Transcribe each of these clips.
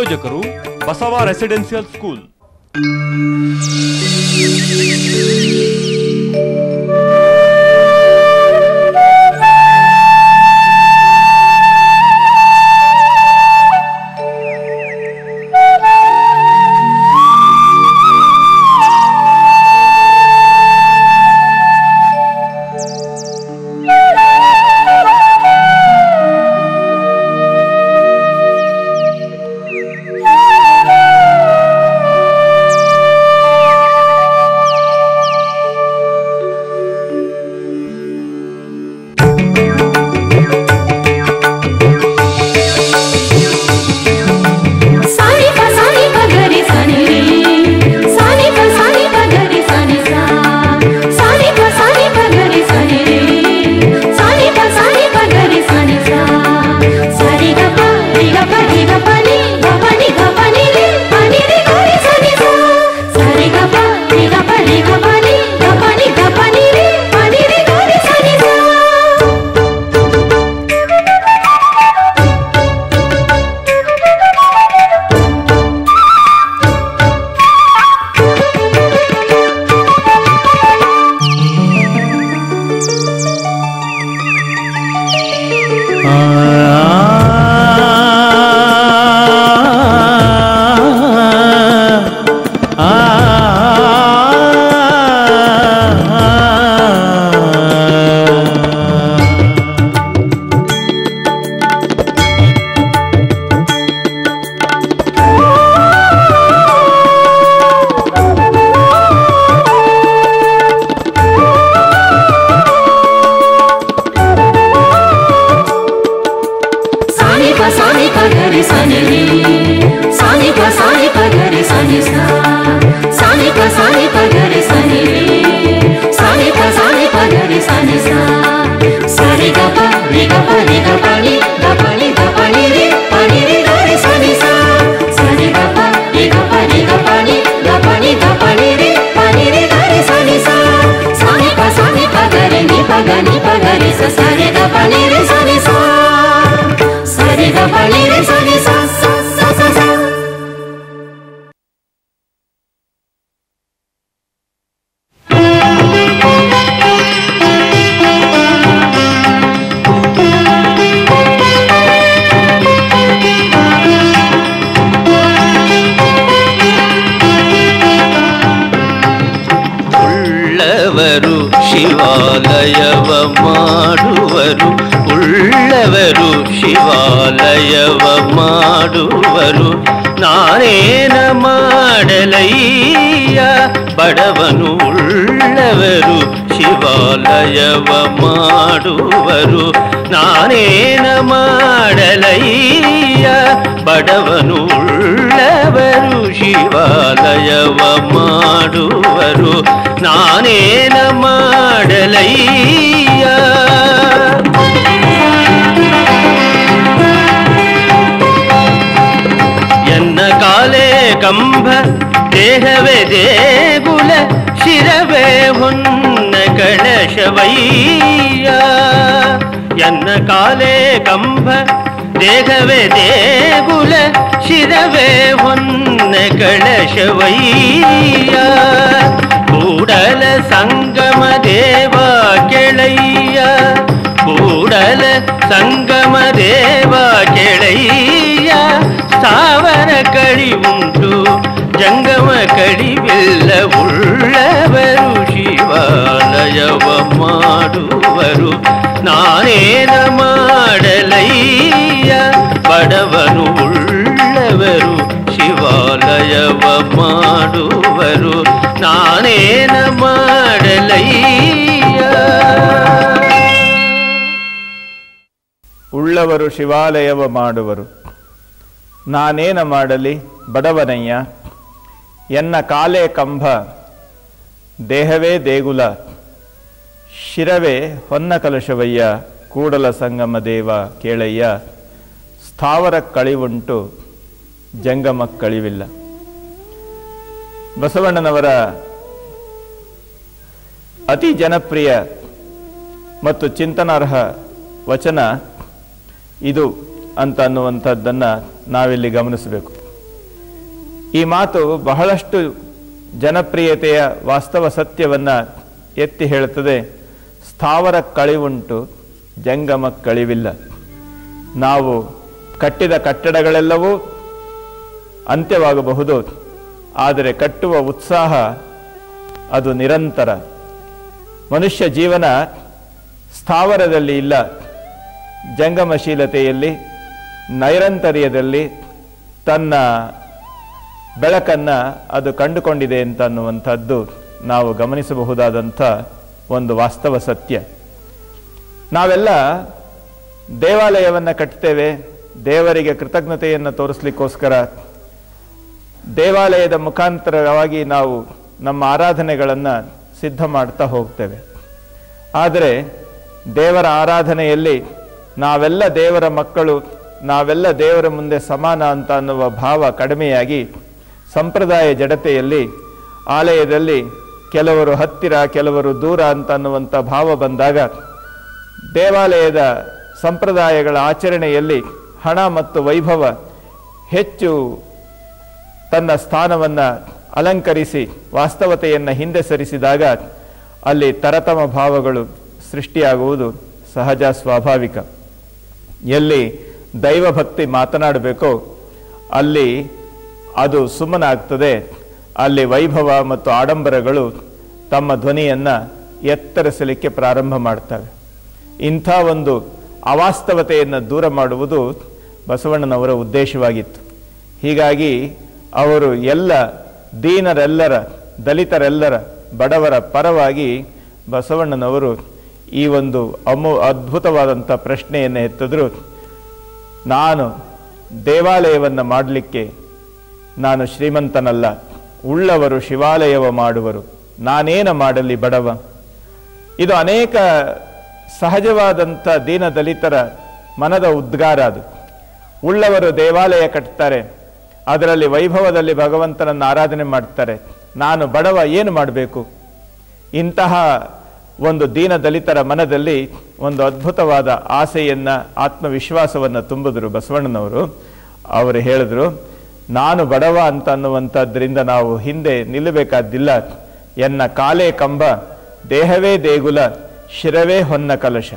ಪ್ರಾಯೋಜಕರು Basava residential school. ಶಿವಾಲಯವ ಮಾಡುವರು, ಉಳ್ಳವರು ಶಿವಾಲಯವ ಮಾಡುವರು. ನಾನೇನ ಮಾಡಲಯ್ಯ ಬಡವನು, ಉಳ್ಳವರು ಶಿವಾಲಯವ ಮಾಡುವರು. ನಾನೇನ ಮಾಡಲಯ್ಯ ಬಡವನು, ಉಳ್ಳವರು ಶಿವಾಲಯವ ಮಾಡುವರು. ನಾನೇನ ಮಾಡಲಯ್ಯ. ಎನ್ನ ಕಾಲೇ ಕಂಬ, ದೇಹವೇ ದೇಗುಲ, ಶಿರವೇ ಹೊನ್ನ ಕಳಶವಯ್ಯ. ಎನ್ನ ಕಾಲೇ ಕಂಬ, ದೇಹವೇ ದೇಗುಲ, ಶಿರವೇ ಹೊನ್ನ ಕಳಶವಯ್ಯ. ಕೂಡಲ ಸಂಗಮ ದೇವ ಕೆಳಯ್ಯ, ಕೂಡಲ ಸಂಗಮ ದೇವ ಕೆಳಯ್ಯ. ಸ್ಥಾವರ ಕಳಿವುಂಟು ಜಂಗಮ ಕಳಿವಿಲ್ಲ, ಉಳ್ಳವರು ಶಿವಾಲಯವ ಮಾಡುವರು. ನಾನೇನ ಮಾಡಲಯ್ಯ ಬಡವನು, ಉಳ್ಳವರು ಶಿವಾಲಯವ ಮಾಡುವರು. ನಾನೇನ ಮಾಡಲಯ್ಯ. ಉಳ್ಳವರು ಶಿವಾಲಯವ ಮಾಡುವರು, ನಾನೇನ ಮಾಡಲಿ ಬಡವನಯ್ಯ. ಎನ್ನ ಕಾಲೇ ಕಂಬ, ದೇಹವೇ ದೇಗುಲ, ಶಿರವೇ ಹೊನ್ನ ಕಲಶವಯ್ಯ. ಕೂಡಲ ಸಂಗಮ ದೇವ ಕೇಳಯ್ಯ. ಸ್ಥಾವರ ಕಳಿವುಂಟು ಜಂಗಮ ಕಳಿವಿಲ್ಲ. ಬಸವಣ್ಣನವರ ಅತಿ ಜನಪ್ರಿಯ ಮತ್ತು ಚಿಂತನಾರ್ಹ ವಚನ ಇದು ಅಂತ ಅನ್ನುವಂಥದ್ದನ್ನು ನಾವಿಲ್ಲಿ ಗಮನಿಸಬೇಕು. ಈ ಮಾತು ಬಹಳಷ್ಟು ಜನಪ್ರಿಯತೆಯ ವಾಸ್ತವ ಸತ್ಯವನ್ನು ಎತ್ತಿ ಹೇಳುತ್ತದೆ. ಸ್ಥಾವರ ಕಳಿವುಂಟು, ಜಂಗಮ ಕಳಿವಿಲ್ಲ. ನಾವು ಕಟ್ಟಿದ ಕಟ್ಟಡಗಳೆಲ್ಲವೂ ಅಂತ್ಯವಾಗಬಹುದು, ಆದರೆ ಕಟ್ಟುವ ಉತ್ಸಾಹ ಅದು ನಿರಂತರ. ಮನುಷ್ಯ ಜೀವನ ಸ್ಥಾವರದಲ್ಲಿ ಇಲ್ಲ, ಜಂಗಮಶೀಲತೆಯಲ್ಲಿ, ನೈರಂತರ್ಯದಲ್ಲಿ ತನ್ನ ಬೆಳಕನ್ನು ಅದು ಕಂಡುಕೊಂಡಿದೆ ಅಂತನ್ನುವಂಥದ್ದು ನಾವು ಗಮನಿಸಬಹುದಾದಂಥ ಒಂದು ವಾಸ್ತವ ಸತ್ಯ. ನಾವೆಲ್ಲ ದೇವಾಲಯವನ್ನು ಕಟ್ತೇವೆ ದೇವರಿಗೆ ಕೃತಜ್ಞತೆಯನ್ನು ತೋರಿಸಲಿಕ್ಕೋಸ್ಕರ. ದೇವಾಲಯದ ಮುಖಾಂತರವಾಗಿ ನಾವು ನಮ್ಮ ಆರಾಧನೆಗಳನ್ನು ಸಿದ್ಧ ಮಾಡ್ತಾ ಹೋಗ್ತೇವೆ. ಆದರೆ ದೇವರ ಆರಾಧನೆಯಲ್ಲಿ ನಾವೆಲ್ಲ ದೇವರ ಮಕ್ಕಳು, ನಾವೆಲ್ಲ ದೇವರ ಮುಂದೆ ಸಮಾನ ಅಂತ ಅನ್ನುವ ಭಾವ ಕಡಿಮೆಯಾಗಿ ಸಂಪ್ರದಾಯ ಜಡತೆಯಲ್ಲಿ ಆಲಯದಲ್ಲಿ ಕೆಲವರು ಹತ್ತಿರ ಕೆಲವರು ದೂರ ಅಂತ ಅನ್ನುವಂಥ ಭಾವ ಬಂದಾಗ ದೇವಾಲಯದ ಸಂಪ್ರದಾಯಗಳ ಆಚರಣೆಯಲ್ಲಿ ಹಣ ಮತ್ತು ವೈಭವ ಹೆಚ್ಚು ತನ್ನ ಸ್ಥಾನವನ್ನು ಅಲಂಕರಿಸಿ ವಾಸ್ತವತೆಯನ್ನು ಹಿಂದೆ ಸರಿಸಿದಾಗ ಅಲ್ಲಿ ತರತಮ ಭಾವಗಳು ಸೃಷ್ಟಿಯಾಗುವುದು ಸಹಜ, ಸ್ವಾಭಾವಿಕ. ಎಲ್ಲಿ ದೈವಭಕ್ತಿ ಮಾತನಾಡಬೇಕೋ ಅಲ್ಲಿ ಅದು ಸುಮ್ಮನಾಗ್ತದೆ. ಅಲ್ಲಿ ವೈಭವ ಮತ್ತು ಆಡಂಬರಗಳು ತಮ್ಮ ಧ್ವನಿಯನ್ನು ಎತ್ತರಿಸಲಿಕ್ಕೆ ಪ್ರಾರಂಭ ಮಾಡ್ತವೆ. ಇಂಥ ಒಂದು ಅವಾಸ್ತವತೆಯನ್ನು ದೂರ ಮಾಡುವುದು ಬಸವಣ್ಣನವರ ಉದ್ದೇಶವಾಗಿತ್ತು. ಹೀಗಾಗಿ ಅವರು ಎಲ್ಲ ದೀನರೆಲ್ಲರ, ದಲಿತರೆಲ್ಲರ, ಬಡವರ ಪರವಾಗಿ ಬಸವಣ್ಣನವರು ಈ ಒಂದು ಅದ್ಭುತವಾದಂಥ ಪ್ರಶ್ನೆಯನ್ನು ಎತ್ತಿದ್ರು. ನಾನು ದೇವಾಲಯವನ್ನು ಮಾಡಲಿಕ್ಕೆ ನಾನು ಶ್ರೀಮಂತನಲ್ಲ, ಉಳ್ಳವರು ಶಿವಾಲಯವ ಮಾಡುವರು, ನಾನೇನ ಮಾಡಲಿ ಬಡವ. ಇದು ಅನೇಕ ಸಹಜವಾದಂಥ ದೀನ ದಲಿತರ ಮನದ ಉದ್ಗಾರ. ಅದು ಉಳ್ಳವರು ದೇವಾಲಯ ಕಟ್ತಾರೆ, ಅದರಲ್ಲಿ ವೈಭವದಲ್ಲಿ ಭಗವಂತನನ್ನು ಆರಾಧನೆ ಮಾಡ್ತಾರೆ, ನಾನು ಬಡವ ಏನು ಮಾಡಬೇಕು? ಇಂತಹ ಒಂದು ದೀನ ದಲಿತರ ಮನದಲ್ಲಿ ಒಂದು ಅದ್ಭುತವಾದ ಆಸೆಯನ್ನು, ಆತ್ಮವಿಶ್ವಾಸವನ್ನು ತುಂಬಿದ್ರು ಬಸವಣ್ಣನವರು. ಅವರು ಹೇಳಿದ್ರು, ನಾನು ಬಡವ ಅಂತ ಅನ್ನುವಂಥದ್ರಿಂದ ನಾವು ಹಿಂದೆ ನಿಲ್ಲಬೇಕಾದ್ದಿಲ್ಲ. ಎನ್ನ ಕಾಲೇ ಕಂಬ, ದೇಹವೇ ದೇಗುಲ, ಶಿರವೇ ಹೊನ್ನ ಕಲಶ.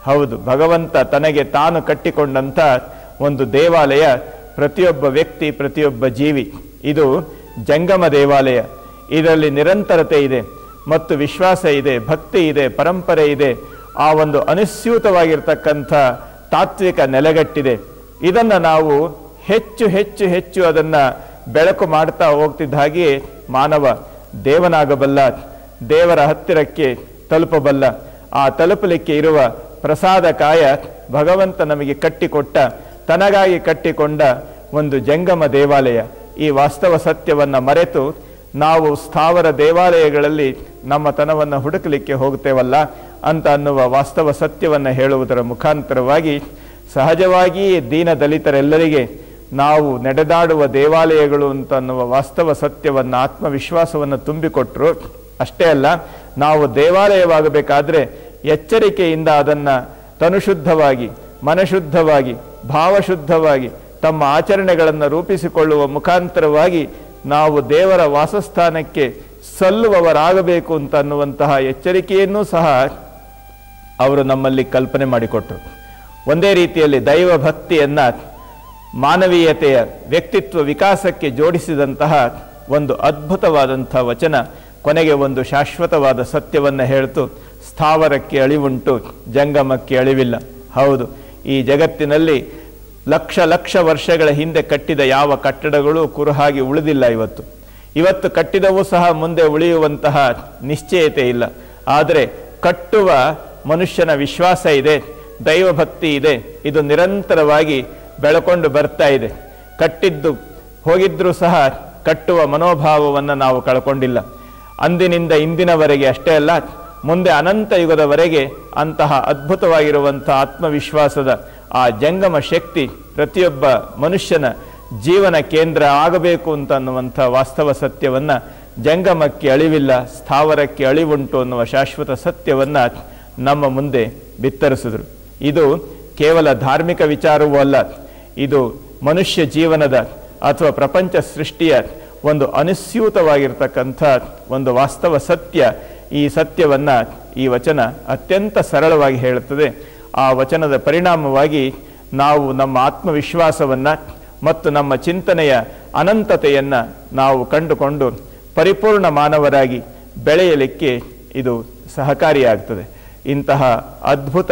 ಹೌದು, ಭಗವಂತ ತನಗೆ ತಾನು ಕಟ್ಟಿಕೊಂಡಂಥ ಒಂದು ದೇವಾಲಯ ಪ್ರತಿಯೊಬ್ಬ ವ್ಯಕ್ತಿ, ಪ್ರತಿಯೊಬ್ಬ ಜೀವಿ. ಇದು ಜಂಗಮ ದೇವಾಲಯ. ಇದರಲ್ಲಿ ನಿರಂತರತೆ ಇದೆ ಮತ್ತು ವಿಶ್ವಾಸ ಇದೆ, ಭಕ್ತಿ ಇದೆ, ಪರಂಪರೆ ಇದೆ. ಆ ಒಂದು ಅನುಸ್ಯೂತವಾಗಿರ್ತಕ್ಕಂಥ ತಾತ್ವಿಕ ನೆಲೆಗಟ್ಟಿದೆ. ಇದನ್ನು ನಾವು ಹೆಚ್ಚು ಹೆಚ್ಚು ಹೆಚ್ಚು ಅದನ್ನು ಬೆಳಕು ಮಾಡ್ತಾ ಹೋಗ್ತಿದ್ದ ಹಾಗೆಯೇ ಮಾನವ ದೇವನಾಗಬಲ್ಲ, ದೇವರ ಹತ್ತಿರಕ್ಕೆ ತಲುಪಬಲ್ಲ. ಆ ತಲುಪಲಿಕ್ಕೆ ಇರುವ ಪ್ರಸಾದ ಕಾಯ ಭಗವಂತ ನಮಗೆ ಕಟ್ಟಿಕೊಟ್ಟ, ತನಗಾಗಿ ಕಟ್ಟಿಕೊಂಡ ಒಂದು ಜಂಗಮ ದೇವಾಲಯ. ಈ ವಾಸ್ತವ ಸತ್ಯವನ್ನು ಮರೆತು ನಾವು ಸ್ಥಾವರ ದೇವಾಲಯಗಳಲ್ಲಿ ನಮ್ಮ ತನವನ್ನು ಹುಡುಕಲಿಕ್ಕೆ ಹೋಗ್ತೇವಲ್ಲ ಅಂತ ಅನ್ನುವ ವಾಸ್ತವ ಸತ್ಯವನ್ನು ಹೇಳುವುದರ ಮುಖಾಂತರವಾಗಿ ಸಹಜವಾಗಿ ದೀನ ದಲಿತರೆಲ್ಲರಿಗೆ ನಾವು ನಡೆದಾಡುವ ದೇವಾಲಯಗಳು ಅಂತ ಅನ್ನುವ ವಾಸ್ತವ ಸತ್ಯವನ್ನು, ಆತ್ಮವಿಶ್ವಾಸವನ್ನು ತುಂಬಿಕೊಟ್ರು. ಅಷ್ಟೇ ಅಲ್ಲ, ನಾವು ದೇವಾಲಯವಾಗಬೇಕಾದ್ರೆ ಎಚ್ಚರಿಕೆಯಿಂದ ಅದನ್ನು ತನುಶುದ್ಧವಾಗಿ, ಮನಶುದ್ಧವಾಗಿ, ಭಾವಶುದ್ಧವಾಗಿ ತಮ್ಮ ಆಚರಣೆಗಳನ್ನು ರೂಪಿಸಿಕೊಳ್ಳುವ ಮುಖಾಂತರವಾಗಿ ನಾವು ದೇವರ ವಾಸಸ್ಥಾನಕ್ಕೆ ಸಲ್ಲುವವರಾಗಬೇಕು ಅಂತ ಅನ್ನುವಂತಹ ಎಚ್ಚರಿಕೆಯನ್ನೂ ಸಹ ಅವರು ನಮ್ಮಲ್ಲಿ ಕಲ್ಪನೆ ಮಾಡಿಕೊಟ್ರು. ಒಂದೇ ರೀತಿಯಲ್ಲಿ ದೈವ ಭಕ್ತಿಯನ್ನು ಮಾನವೀಯತೆಯ ವ್ಯಕ್ತಿತ್ವ ವಿಕಾಸಕ್ಕೆ ಜೋಡಿಸಿದಂತಹ ಒಂದು ಅದ್ಭುತವಾದಂಥ ವಚನ ಕೊನೆಗೆ ಒಂದು ಶಾಶ್ವತವಾದ ಸತ್ಯವನ್ನು ಹೇಳ್ತು. ಸ್ಥಾವರಕ್ಕೆ ಅಳಿವುಂಟು, ಜಂಗಮಕ್ಕೆ ಅಳಿವಿಲ್ಲ. ಹೌದು, ಈ ಜಗತ್ತಿನಲ್ಲಿ ಲಕ್ಷ ಲಕ್ಷ ವರ್ಷಗಳ ಹಿಂದೆ ಕಟ್ಟಿದ ಯಾವ ಕಟ್ಟಡಗಳು ಕುರುಹಾಗಿ ಉಳಿದಿಲ್ಲ. ಇವತ್ತು ಕಟ್ಟಿದವೂ ಸಹ ಮುಂದೆ ಉಳಿಯುವಂತಹ ನಿಶ್ಚಯತೆ ಇಲ್ಲ. ಆದರೆ ಕಟ್ಟುವ ಮನುಷ್ಯನ ವಿಶ್ವಾಸ ಇದೆ, ದೈವಭಕ್ತಿ ಇದೆ. ಇದು ನಿರಂತರವಾಗಿ ಬೆಳಕೊಂಡು ಬರ್ತಾ ಇದೆ. ಕಟ್ಟಿದ್ದು ಹೋಗಿದ್ರೂ ಸಹ ಕಟ್ಟುವ ಮನೋಭಾವವನ್ನು ನಾವು ಕಳ್ಕೊಂಡಿಲ್ಲ. ಅಂದಿನಿಂದ ಇಂದಿನವರೆಗೆ ಅಷ್ಟೇ ಅಲ್ಲ, ಮುಂದೆ ಅನಂತ ಯುಗದವರೆಗೆ ಅಂತಹ ಅದ್ಭುತವಾಗಿರುವಂಥ ಆತ್ಮವಿಶ್ವಾಸದ ಆ ಜಂಗಮ ಶಕ್ತಿ ಪ್ರತಿಯೊಬ್ಬ ಮನುಷ್ಯನ ಜೀವನ ಕೇಂದ್ರ ಆಗಬೇಕು ಅಂತ ಅನ್ನುವಂಥ ವಾಸ್ತವ ಸತ್ಯವನ್ನು, ಜಂಗಮಕ್ಕೆ ಅಳಿವಿಲ್ಲ, ಸ್ಥಾವರಕ್ಕೆ ಅಳಿವುಂಟು ಅನ್ನುವ ಶಾಶ್ವತ ಸತ್ಯವನ್ನು ನಮ್ಮ ಮುಂದೆ ಬಿತ್ತರಿಸಿದ್ರು. ಇದು ಕೇವಲ ಧಾರ್ಮಿಕ ವಿಚಾರವೂ ಅಲ್ಲ, ಇದು ಮನುಷ್ಯ ಜೀವನದ ಅಥವಾ ಪ್ರಪಂಚ ಸೃಷ್ಟಿಯ ಒಂದು ಅನುಸ್ಯೂತವಾಗಿರ್ತಕ್ಕಂಥ ಒಂದು ವಾಸ್ತವ ಸತ್ಯ. ಈ ಸತ್ಯವನ್ನು ಈ ವಚನ ಅತ್ಯಂತ ಸರಳವಾಗಿ ಹೇಳುತ್ತದೆ. ಆ ವಚನದ ಪರಿಣಾಮವಾಗಿ ನಾವು ನಮ್ಮ ಆತ್ಮವಿಶ್ವಾಸವನ್ನು ಮತ್ತು ನಮ್ಮ ಚಿಂತನೆಯ ಅನಂತತೆಯನ್ನು ನಾವು ಕಂಡುಕೊಂಡು ಪರಿಪೂರ್ಣ ಮಾನವರಾಗಿ ಬೆಳೆಯಲಿಕ್ಕೆ ಇದು ಸಹಕಾರಿಯಾಗ್ತದೆ. ಇಂತಹ ಅದ್ಭುತ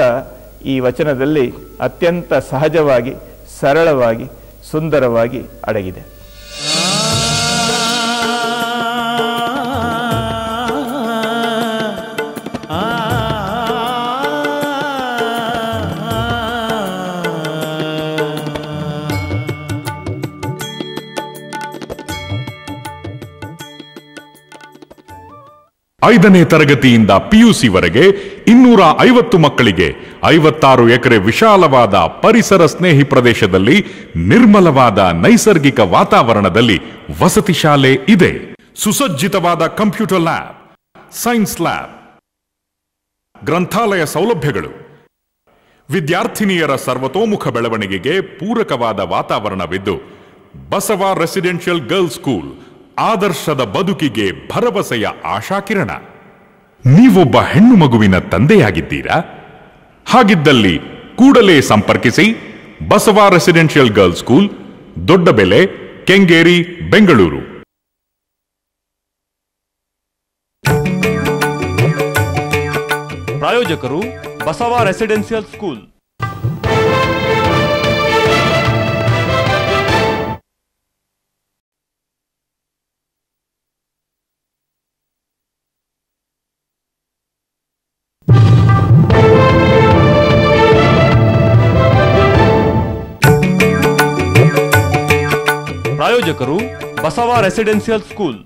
ಈ ವಚನದಲ್ಲಿ ಅತ್ಯಂತ ಸಹಜವಾಗಿ, ಸರಳವಾಗಿ, ಸುಂದರವಾಗಿ ಅಡಗಿದೆ. ಐದನೇ ತರಗತಿಯಿಂದ ಪಿಯುಸಿವರೆಗೆ 250 ಮಕ್ಕಳಿಗೆ 56 ಎಕರೆ ವಿಶಾಲವಾದ ಪರಿಸರ ಸ್ನೇಹಿ ಪ್ರದೇಶದಲ್ಲಿ ನಿರ್ಮಲವಾದ ನೈಸರ್ಗಿಕ ವಾತಾವರಣದಲ್ಲಿ ವಸತಿ ಶಾಲೆ ಇದೆ. ಸುಸಜ್ಜಿತವಾದ ಕಂಪ್ಯೂಟರ್ ಲ್ಯಾಬ್, ಸೈನ್ಸ್ ಲ್ಯಾಬ್, ಗ್ರಂಥಾಲಯ ಸೌಲಭ್ಯಗಳು, ವಿದ್ಯಾರ್ಥಿನಿಯರ ಸರ್ವತೋಮುಖ ಬೆಳವಣಿಗೆಗೆ ಪೂರಕವಾದ ವಾತಾವರಣವಿದ್ದು ಬಸವ ರೆಸಿಡೆನ್ಷಿಯಲ್ ಗರ್ಲ್ಸ್ ಸ್ಕೂಲ್ ಆದರ್ಶದ ಬದುಕಿಗೆ ಭರವಸೆಯ ಆಶಾಕಿರಣ. ನೀವೊಬ್ಬ ಹೆಣ್ಣು ಮಗುವಿನ ತಂದೆಯಾಗಿದ್ದೀರಾ? ಹಾಗಿದ್ದಲ್ಲಿ ಕೂಡಲೇ ಸಂಪರ್ಕಿಸಿ Basava residential girls school, Doddabele, Kengeri, Bengaluru. ಪ್ರಾಯೋಜಕರು ಬಸವ ರೆಸಿಡೆನ್ಷಿಯಲ್ ಸ್ಕೂಲ್. ಪ್ರಾಯೋಜಕರು ಬಸವ ರೆಸಿಡೆನ್ಷಿಯಲ್ ಸ್ಕೂಲ್.